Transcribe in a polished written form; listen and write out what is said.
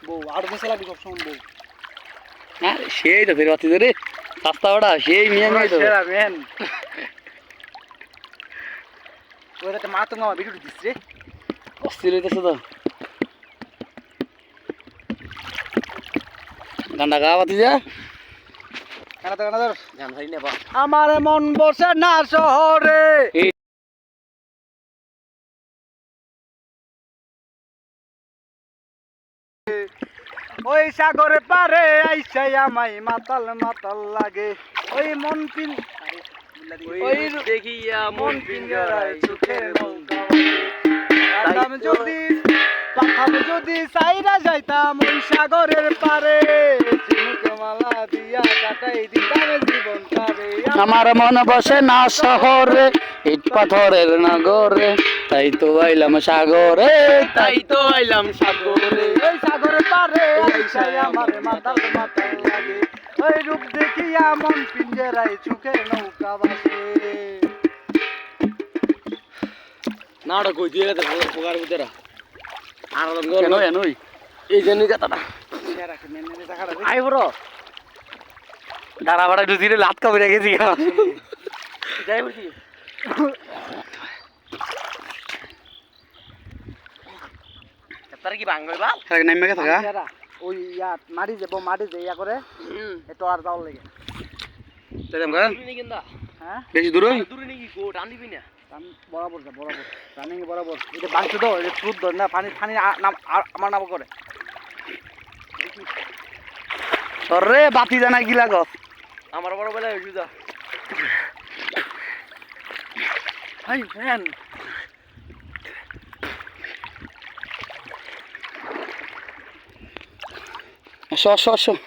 বউ আর মেসে লাগবে সবসময় বউ। হ্যাঁ সেই তো ফের বাতি ধরে রাস্তা ওটা সেই নিয়ে নিয়ে তো সেরা ম্যান। ওই রাতে মা তো মামা ভিডিও দিচ্ছে রে। অস্থির হইতেছে তো গান্ডা গা বাতি যা কানাদার গান হারি না বা আমার মন বসে না শহরে। ওই সাগরে পারে আইসাই আমায় মাতাল মাতাল লাগে ওই মন পিন ওই দেখিয়া মন পিঞ্জরায় চোখের নৌকা পাতাম যদি পাতাম যদি সাইরা যাইতাম ওই সাগরের পারে ঝিনুকমালা দিয়া কাটাই দিতাম জীবনটারে। আমার মন বসে না শহরে ইট পাথরের নগরে তাই তো আইলাম সাগরে তাই তো আইলাম সাগরে ওই সাগরের পারে আইসাই আমার মাতাল মাতাল লাগে ওই রূপ দেখিয়া মন পিঞ্জরায় চোখের নৌকা ভাসে। নাড়া কই দিয়ে গেছে ভালো পোকার ভিতরে আনন্দ কেন এনই এই জন্যই কথাটা সেরা কে নেনে জায়গাটা আই বড় দাঁড়া বাড়া দুদিনে লাত কামড়ে গেছি যাই বলছি তার কি ভাঙবে বাল নাইমে গেছে গা সেরা ওই ইয়া মাটি যাবো মাটি যে ইয়া করে এটো আর যাওয়ার লাগে তাইলাম গা হ্যাঁ বেশি দূর হই দূরে নাকি গো টান দিবি না রান বরাবর যা বরাবর রানিং বরাবর এটা বাংশ দাও এটা সুদ ধর না পানি পানি আমার নাম করে রে বাতি জানা কি লাগস আমার বড় বেলা হইছে যা হাই ফ্যান সর